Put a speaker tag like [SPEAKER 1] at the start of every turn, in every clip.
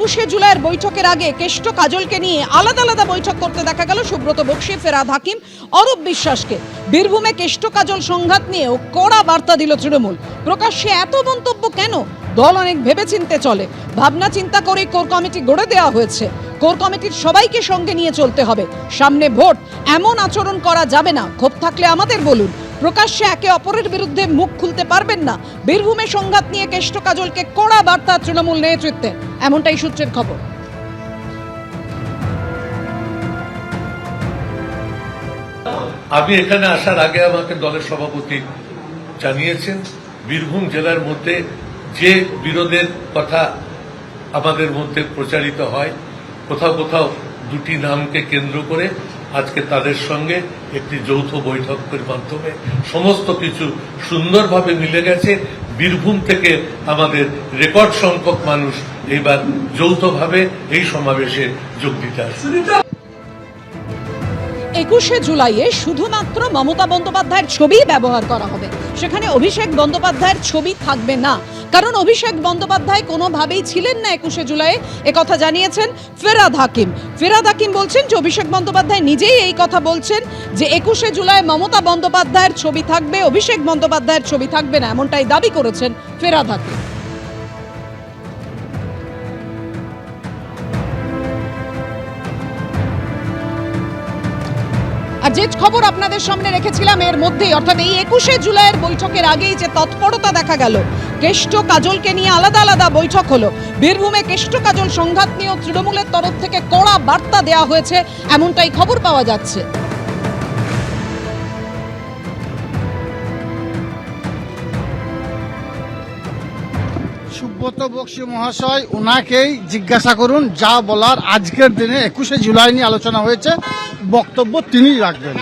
[SPEAKER 1] ২১শে জুলাইয়ের বৈঠকের আগে কেষ্ট কাজলকে নিয়ে আলাদা আলাদা বৈঠক করতে দেখা গেল সুব্রত বক্সী, ফেরাদ হাকিম, অরূপ বিশ্বাসকে। বীরভূমে কেষ্ট কাজল সংঘাত নিয়েও কড়া বার্তা দিল তৃণমূল। প্রকাশ্যে এত মন্তব্য কেন? দল অনেক ভেবেচিন্তে চলে, ভাবনা চিন্তা করেই কোর কমিটি গড়ে দেওয়া হয়েছে। কোর কমিটির সবাইকে সঙ্গে নিয়ে চলতে হবে। সামনে ভোট, এমন আচরণ করা যাবে না। ক্ষোভ থাকলে আমাদের বলুন। প্রকাশ্যে একে অপরের বিরুদ্ধে মুখ খুলতে পারবেন না। বীরভূমে সংঘাত নিয়ে কেষ্ট কাজলকে কড়া বার্তা তৃণমূল নেতৃত্বে, এমনটাই সূত্রের খবর।
[SPEAKER 2] আমি এখানে আসার আগে আমাকে দলের সভাপতি জানিয়েছেন, বীরভূম জেলার মধ্যে যে বিরোধের কথা আমাদের মধ্যে প্রচারিত হয়, কোথাও কোথাও দুটি নামকে কেন্দ্র করে আজকে তাদের সঙ্গে একটি যৌথ বৈঠকের মাধ্যমে সমস্ত কিছু সুন্দরভাবে মিলে গেছে। বীরভূম থেকে আমাদের রেকর্ড সংখ্যক মানুষ এইবার যৌথভাবে এই সমাবেশে যোগ দিতে আসছে।
[SPEAKER 1] ২১শে জুলাইয়ে শুধুমাত্র মমতা বন্দ্যোপাধ্যায়ের ছবি ব্যবহার করা হবে, সেখানে অভিষেক বন্দ্যোপাধ্যায়ের ছবি থাকবে না। কারণ অভিষেক বন্দ্যোপাধ্যায় কোনোভাবেই ছিলেন না ২১শে জুলাইয়ে, একথা জানিয়েছেন ফেরাদ হাকিম। ফেরাদ হাকিম বলছেন যে অভিষেক বন্দ্যোপাধ্যায় নিজেই এই কথা বলছেন যে ২১শে জুলাই মমতা বন্দ্যোপাধ্যায়ের ছবি থাকবে, অভিষেক বন্দ্যোপাধ্যায়ের ছবি থাকবে না, এমনটাই দাবি করেছেন ফেরাদ হাকিম। আর যে খবর আপনাদের সামনে রেখেছিলাম এর মধ্যেই, অর্থাৎ এই ২১শে জুলাইয়ের বৈঠকের আগেই যে তৎপরতা দেখা গেল, কেষ্ট কাজলকে নিয়ে আলাদা আলাদা বৈঠক হলো। বীরভূমে কেষ্ট কাজল সংঘাত নিয়েও তৃণমূলের তরফ থেকে কড়া বার্তা দেওয়া হয়েছে, এমনটাই খবর পাওয়া যাচ্ছে।
[SPEAKER 3] সুব্রত বক্সী মহাশয়, ওনাকেই জিজ্ঞাসা করুন যা বলার আজকের দিনে ২১শে জুলাই নিয়ে আলোচনা হয়েছে, বক্তব্য তিনিই রাখবেন।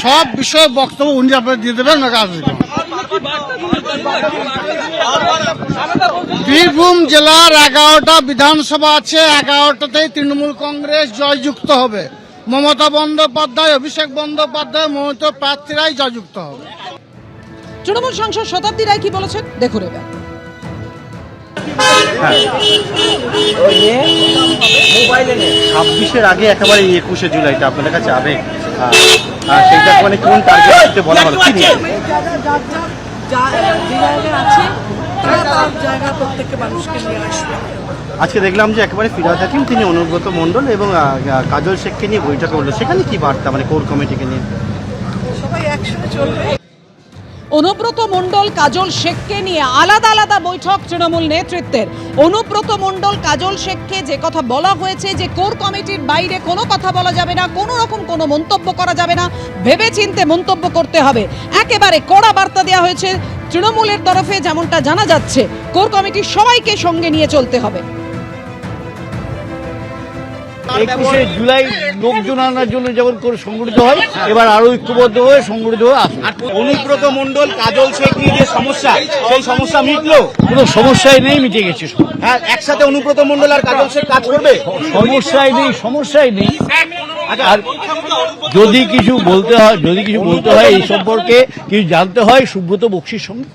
[SPEAKER 3] সব বিষয়ে বক্তব্য উনি আপনার দিয়ে দেবেন। বীরভূম জেলার 11টা বিধানসভা আছে, 11টাতেই তৃণমূল কংগ্রেস জয়যুক্ত হবে। মমতা বন্দ্যোপাধ্যায়, অভিষেক বন্দ্যোপাধ্যায়, মমতা প্রার্থীরাই জয়যুক্ত হবে।
[SPEAKER 1] তৃণমূল সাংসদ শতাব্দী রায় কি বলেছেন দেখুন এবার।
[SPEAKER 4] 26-এর আগে একেবারে ২১শে জুলাইটা আপনাদের কাছে আবেগ, সেইটা মানে কোন টার্গেট বলা হলো কি নিয়ে? আজকে দেখলাম যে একেবারে ফিরহাদ হাকিম, তিনি অনুব্রত মণ্ডল এবং কাজল শেখকে নিয়ে বৈঠক করলো, সেখানে কি বার্তা মানে কোর কমিটিকে নিয়ে?
[SPEAKER 5] সবাই একসাথে চলবে।
[SPEAKER 1] অনুব্রত মণ্ডল, কাজল শেখকে নিয়ে আলাদা আলাদা বৈঠক তৃণমূল নেতৃত্বের। অনুব্রত মণ্ডল, কাজল শেখকে যে কথা বলা হয়েছে যে কোর কমিটির বাইরে কোনো কথা বলা যাবে না, কোনো রকম কোনো মন্তব্য করা যাবে না, ভেবেচিন্তে মন্তব্য করতে হবে, একেবারে কড়া বার্তা দেওয়া হয়েছে তৃণমূলের তরফে। যেমনটা জানা যাচ্ছে, কোর কমিটির সবাইকে সঙ্গে নিয়ে চলতে হবে।
[SPEAKER 6] ২১শে জুলাই লোকজন আনার জন্য যেমন করে সংগঠিত হয়, এবার আরো ঐক্যবদ্ধ হয়ে সংগঠিত হয়ে আসবে।
[SPEAKER 4] অনুব্রত মণ্ডল, কাজল শেখ নিয়ে যে সমস্যা, সেই সমস্যা মিটলো?
[SPEAKER 6] কোনো সমস্যাই নেই, মিটে গেছে।
[SPEAKER 4] হ্যাঁ, একসাথে অনুব্রত মণ্ডল আর কাজল শেখ কাজ করবে?
[SPEAKER 6] সমস্যাই নেই। আর যদি কিছু বলতে হয় এই সম্পর্কে কিছু জানতে হয় সুব্রত বক্সীর সঙ্গে।